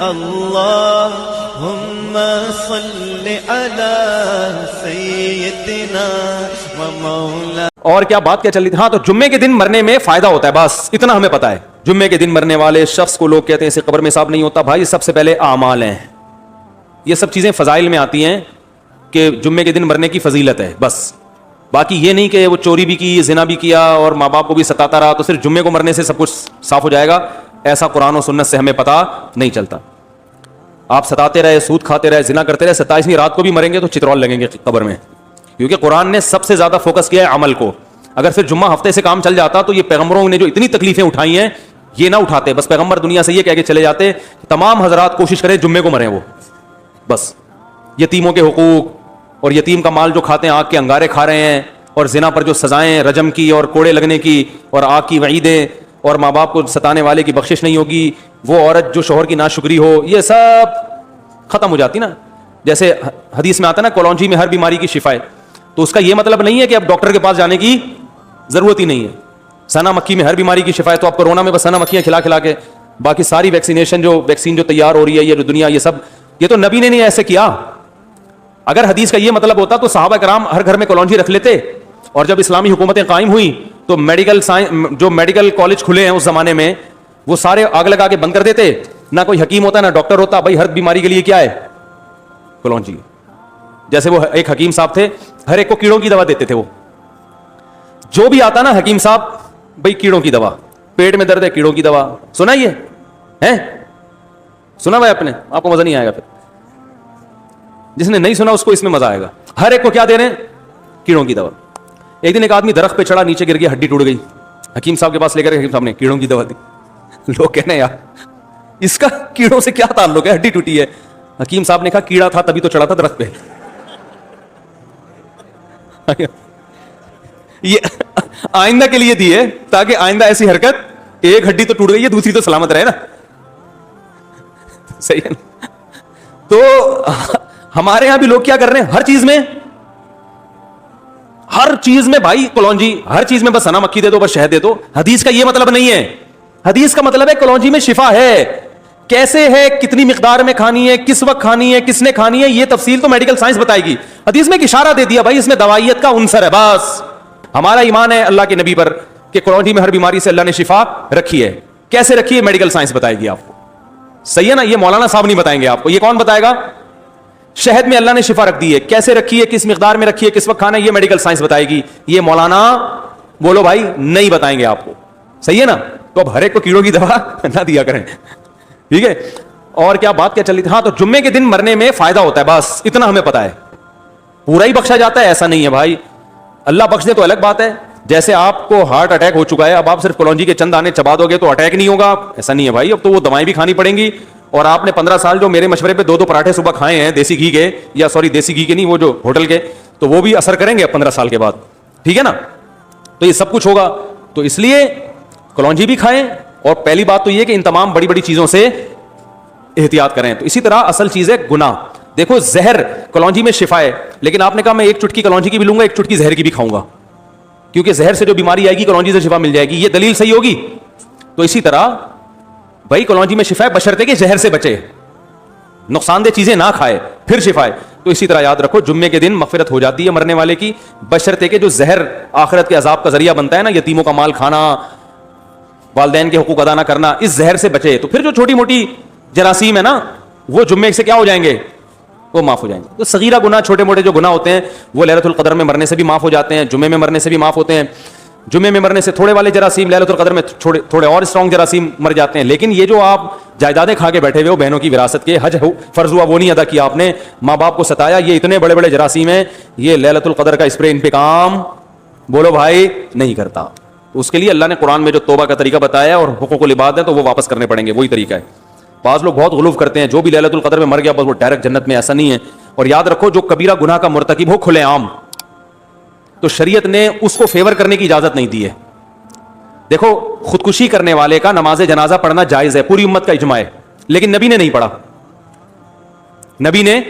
اللهم صل على سيدنا ومولانا. اور کیا بات کیا چل رہی تھی؟ ہاں، تو جمعے کے دن مرنے میں فائدہ ہوتا ہے، بس اتنا ہمیں پتا ہے. جمعے کے دن مرنے والے شخص کو لوگ کہتے ہیں اسے قبر میں حساب نہیں ہوتا. بھائی سب سے پہلے اعمال ہیں، یہ سب چیزیں فضائل میں آتی ہیں کہ جمعے کے دن مرنے کی فضیلت ہے بس. باقی یہ نہیں کہ وہ چوری بھی کی، زنا بھی کیا اور ماں باپ کو بھی ستاتا رہا تو صرف جمعے کو مرنے سے سب کچھ صاف ہو جائے گا. ایسا قرآن و سنت سے ہمیں پتا نہیں چلتا. آپ ستاتے رہے، سود کھاتے رہے، زنا کرتے رہے، 27ویں رات کو بھی مریں گے تو چترول لگیں گے قبر میں، کیونکہ قرآن نے سب سے زیادہ فوکس کیا ہے عمل کو. اگر صرف جمعہ ہفتے سے کام چل جاتا تو یہ پیغمبروں نے جو اتنی تکلیفیں اٹھائی ہیں یہ نہ اٹھاتے. بس پیغمبر دنیا سے یہ کہہ کے چلے جاتے تمام حضرات کوشش کریں جمعے کو مریں وہ بس. یتیموں کے حقوق اور یتیم کا مال جو کھاتے ہیں، آگ کے انگارے کھا رہے ہیں، اور زنا پر جو سزائیں رجم کی اور کوڑے لگنے کی اور آگ کی وعیدیں اور ماں باپ کو ستانے والے کی بخشش نہیں ہوگی، وہ عورت جو شوہر کی ناشکری ہو، یہ سب ختم ہو جاتی نا. جیسے حدیث میں آتا ہے نا کولونجی میں ہر بیماری کی شفا ہے، تو اس کا یہ مطلب نہیں ہے کہ اب ڈاکٹر کے پاس جانے کی ضرورت ہی نہیں ہے. سنا مکھی میں ہر بیماری کی شفا ہے، تو آپ کورونا میں بس سنا مکھیاں کھلا کھلا کے، باقی ساری ویکسینیشن ویکسین جو تیار ہو رہی ہے یہ جو دنیا، یہ سب یہ تو نبی نے نہیں ایسے کیا. اگر حدیث کا یہ مطلب ہوتا تو صحابہ کرام ہر گھر میں کولونجی رکھ لیتے. اور جب اسلامی حکومتیں قائم ہوئی تو میڈیکل کالج کھلے ہیں اس زمانے میں، وہ سارے آگ لگا کے بند کر دیتے. نہ کوئی حکیم ہوتا نہ ڈاکٹر ہوتا، بھائی ہر بیماری کے لیے کیا ہے؟ کولونجی. جیسے وہ ایک حکیم صاحب تھے، ہر ایک کو کیڑوں کی دوا دیتے تھے. وہ جو بھی آتا نا حکیم صاحب، بھائی کیڑوں کی دوا، پیٹ میں درد ہے کیڑوں کی دوا. سنا یہ ہے؟ سنا بھائی اپنے آپ کو مزہ نہیں آئے گا. پھر جس نے نہیں سنا اس کو اس میں مزہ آئے گا. ہر ایک کو کیا دے رہے ہیں؟ کیڑوں کی دوا. ایک دن ایک آدمی درخت پہ چڑھا، نیچے گر گیا، ہڈی ٹوٹ گئی. حکیم صاحب کے پاس لے کر حکیم صاحب نے کیڑوں کی دوا دی. لوگ کہنے یار اس کا کیڑوں سے کیا تعلق ہے، ہڈی ٹوٹی ہے. حکیم صاحب نے کہا کیڑا تھا تبھی تو چڑھا تھا درخت پہ. یہ آئندہ کے لیے دی ہے تاکہ آئندہ ایسی حرکت، ایک ہڈی تو ٹوٹ گئی ہے دوسری تو سلامت رہے نا. صحیح ہے نا؟ تو ہمارے یہاں بھی لوگ کیا کر رہے ہیں، ہر چیز میں بھائی کولونجی، ہر چیز میں بس سنا مکھی دے دو، بس شہد دے دو. حدیث کا یہ مطلب نہیں ہے. حدیث کا مطلب ہے کولونجی میں شفا ہے. کیسے ہے، کتنی مقدار میں کھانی ہے، کس وقت کھانی ہے، کس نے کھانی ہے، یہ تفصیل تو میڈیکل سائنس بتائے گی. حدیث میں ایک اشارہ دے دیا بھائی اس میں دوائیت کا عنصر ہے بس. ہمارا ایمان ہے اللہ کے نبی پر کہ کولونجی میں ہر بیماری سے اللہ نے شفا رکھی ہے. کیسے رکھی ہے میڈیکل سائنس بتائے گی آپ کو. صحیح ہے نا؟ یہ مولانا صاحب نہیں بتائیں گے آپ کو. یہ کون بتائے گا؟ شہد میں اللہ نے شفا رکھ دی ہے، کیسے رکھی ہے، کس مقدار میں رکھی ہے، کس وقت کھانا ہے، یہ میڈیکل سائنس بتائے گی. یہ مولانا بولو بھائی نہیں بتائیں گے آپ کو. صحیح ہے نا؟ تو اب ہر ایک کو کیڑوں کی دوا نہ دیا کریں. ٹھیک ہے. اور کیا بات کیا چل رہی تھی؟ ہاں، تو جمعے کے دن مرنے میں فائدہ ہوتا ہے بس اتنا ہمیں پتا ہے. پورا ہی بخشا جاتا ہے ایسا نہیں ہے بھائی. اللہ بخش دے تو الگ بات ہے. جیسے آپ کو ہارٹ اٹیک ہو چکا ہے، اب آپ صرف کولونجی کے چند دانے چبا دو گے تو اٹیک نہیں ہوگا، ایسا نہیں ہے بھائی. اب تو وہ دوائیں بھی کھانی پڑیں گی. اور آپ نے 15 سال جو میرے مشورے پہ 2 پراٹھے صبح کھائے ہیں دیسی گھی کے، یا سوری دیسی گھی کے نہیں، وہ جو ہوٹل کے، تو وہ بھی اثر کریں گے 15 سال کے بعد. ٹھیک ہے نا؟ تو یہ سب کچھ ہوگا. تو اس لیے کولونجی بھی کھائیں. اور پہلی بات تو یہ کہ ان تمام بڑی بڑی چیزوں سے احتیاط کریں. تو اسی طرح اصل چیز ہے گناہ. دیکھو زہر کولونجی میں شفا ہے، لیکن آپ نے کہا میں ایک چٹکی کولونجی کی بھی لوں گا، ایک چٹکی زہر کی بھی کھاؤں گا، کیونکہ زہر سے جو بیماری آئے گی کولونجی سے شفا مل جائے گی. یہ دلیل صحیح ہوگی. تو اسی طرح بھائی کولونجی میں شفا ہے بشرطے کہ زہر سے بچے، نقصان دہ چیزیں نہ کھائے، پھر شفا ہے. تو اسی طرح یاد رکھو جمعے کے دن مغفرت ہو جاتی ہے مرنے والے کی، بشرطے کہ جو زہر آخرت کے عذاب کا ذریعہ بنتا ہے نا، یتیموں کا مال کھانا، والدین کے حقوق ادا نہ کرنا، اس زہر سے بچے. تو پھر جو چھوٹی موٹی جراثیم ہے نا وہ جمعے سے کیا ہو جائیں گے؟ وہ معاف ہو جائیں گے. تو صغیرہ گناہ، چھوٹے موٹے جو گناہ ہوتے ہیں وہ لیلۃ القدر میں مرنے سے بھی معاف ہو جاتے ہیں، جمعے میں مرنے سے بھی معاف ہوتے ہیں. جمعے میں مرنے سے تھوڑے والے جراثیم لیلۃ القدر میں تھوڑے اور اسٹرانگ جراثیم مر جاتے ہیں. لیکن یہ جو آپ جائیدادیں کھا کے بیٹھے ہوئے ہو بہنوں کی وراثت کے، حج فرض ہوا وہ نہیں ادا کیا آپ نے، ماں باپ کو ستایا، یہ اتنے بڑے بڑے جراثیم ہیں، یہ لیلۃ القدر کا اسپرے ان پہ کام بولو بھائی نہیں کرتا. اس کے لیے اللہ نے قرآن میں جو توبہ کا طریقہ بتایا اور حقوق العباد ہے تو وہ واپس کرنے پڑیں گے، وہی طریقہ ہے. بعض لوگ بہت غلو کرتے ہیں، جو بھی لیلۃ القدر میں مر گیا بس وہ ڈائریکٹ جنت میں، ایسا نہیں ہے. اور یاد رکھو جو کبیرہ گناہ کا مرتکب ہو کھلے عام، تو شریعت نے اس کو فیور کرنے کی اجازت نہیں دی ہے. دیکھو خودکشی کرنے والے کا نماز جنازہ پڑھنا جائز ہے، پوری امت کا اجماع ہے، لیکن نبی نے نہیں پڑھا. نبی نے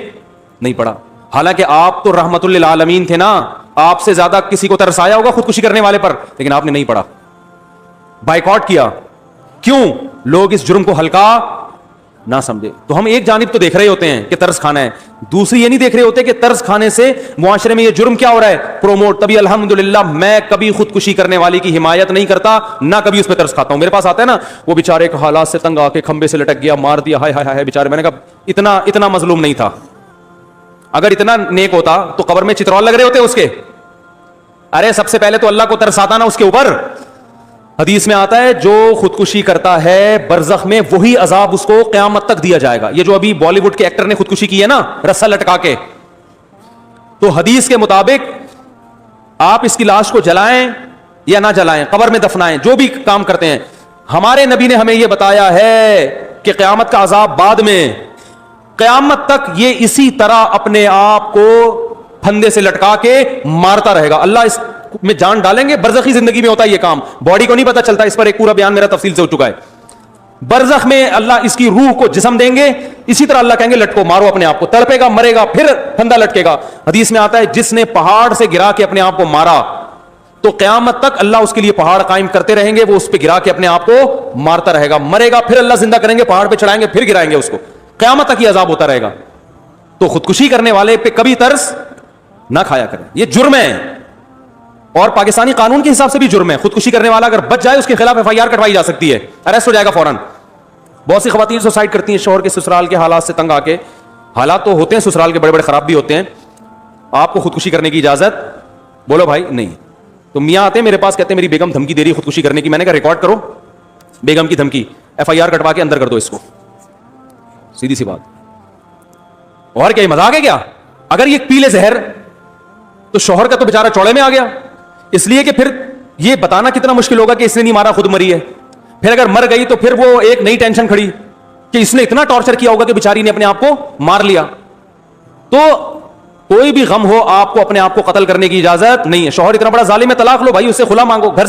نہیں پڑھا. حالانکہ آپ تو رحمت للعالمین تھے نا، آپ سے زیادہ کسی کو ترس آیا ہوگا خودکشی کرنے والے پر، لیکن آپ نے نہیں پڑھا، بائیکاٹ کیا. کیوں؟ لوگ اس جرم کو ہلکا نہ سمجھے. تو ہم ایک جانب تو دیکھ رہے ہوتے ہیں کہ طرز کھانا ہے, دوسری یہ نہیں دیکھ رہے ہوتے کہ طرز کھانے سے معاشرے میں یہ جرم کیا ہو رہا ہے, پروموٹ. تبھی الحمدللہ میں کبھی خودکشی کرنے والی کی حمایت نہیں کرتا, نہ کبھی اس پہ طرز کھاتا ہوں. میرے پاس آتا ہے نا وہ بیچارے کے حالات سے تنگ آ کے کھمبے سے لٹک گیا, مار دیا, ہائے ہائے ہائے بیچارے. میں نے کہا اتنا مظلوم نہیں تھا, اگر اتنا نیک ہوتا تو قبر میں چترول لگ رہے ہوتے اس کے. ارے سب سے پہلے تو اللہ کو ترس آتا نا اس کے اوپر. حدیث میں آتا ہے جو خودکشی کرتا ہے برزخ میں وہی عذاب اس کو قیامت تک دیا جائے گا. یہ جو ابھی بالی ووڈ کے ایکٹر نے خودکشی کی ہے نا رسا لٹکا کے, تو حدیث کے مطابق آپ اس کی لاش کو جلائیں یا نہ جلائیں, قبر میں دفنائیں, جو بھی کام کرتے ہیں, ہمارے نبی نے ہمیں یہ بتایا ہے کہ قیامت کا عذاب بعد میں, قیامت تک یہ اسی طرح اپنے آپ کو پھندے سے لٹکا کے مارتا رہے گا. اللہ اس میں جان ڈالیں گے. برزخی زندگی میں ہوتا ہے یہ کام, باڈی کو نہیں پتا چلتا. اس پر ایک پورا بیان میرا تفصیل سے ہو چکا ہے. برزخ میں اللہ اس کی روح کو جسم دیں گے, اسی طرح اللہ کہیں گے لٹکو, مارو اپنے آپ کو, تڑپے گا, مرے گا, پھر پھندا لٹکے گا. حدیث میں آتا ہے جس نے پہاڑ سے گرا کے اپنے آپ کو مارا تو قیامت تک اللہ اس کے لیے پہاڑ قائم کرتے رہیں گے, وہ اس پہ گرا کے اپنے آپ کو مارتا رہے گا, مرے گا, پھر اللہ زندہ کریں گے, پہاڑ پہ چڑھائیں گے, پھر گرائیں گے اس کو, قیامت تک یہ عذاب ہوتا رہے گا. تو خودکشی کرنے والے پہ کبھی ترس نہ کھایا کریں, یہ جرم ہے. اور پاکستانی قانون کے حساب سے بھی جرم ہے. خودکشی کرنے والا اگر بچ جائے اس کے خلاف FIR کٹوائی جا سکتی ہے, اریسٹ ہو جائے گا فوراً. بہت سی خواتین سوسائڈ کرتی ہیں شوہر کے سسرال کے حالات سے تنگ آ کے. حالات تو ہوتے ہیں سسرال کے بڑے بڑے خراب بھی ہوتے ہیں. آپ کو خودکشی کرنے کی اجازت, بولو بھائی نہیں. تو میاں آتے ہیں میرے پاس, کہتے ہیں میری بیگم دھمکی دے رہی ہے خودکشی کرنے کی. میں نے کہا ریکارڈ کرو بیگم کی دھمکی, FIR کٹوا کے اندر کر دو اس کو, سیدھی سی بات. اور کیا مذاق ہے کیا؟ اگر یہ پی لے زہر تو شوہر کا تو بیچارہ چوڑے میں آ گیا, اس لیے کہ پھر یہ بتانا کتنا مشکل ہوگا کہ اس نے نہیں مارا, خود مری ہے. پھر اگر مر گئی تو پھر وہ ایک نئی ٹینشن کھڑی کہ اس نے اتنا ٹارچر کیا ہوگا کہ بیچاری نے اپنے آپ کو مار لیا. تو کوئی بھی غم ہو آپ کو اپنے آپ کو قتل کرنے کی اجازت نہیں ہے. شوہر اتنا بڑا ظالم ہے, طلاق لو بھائی, اس سے خلا مانگو, گھر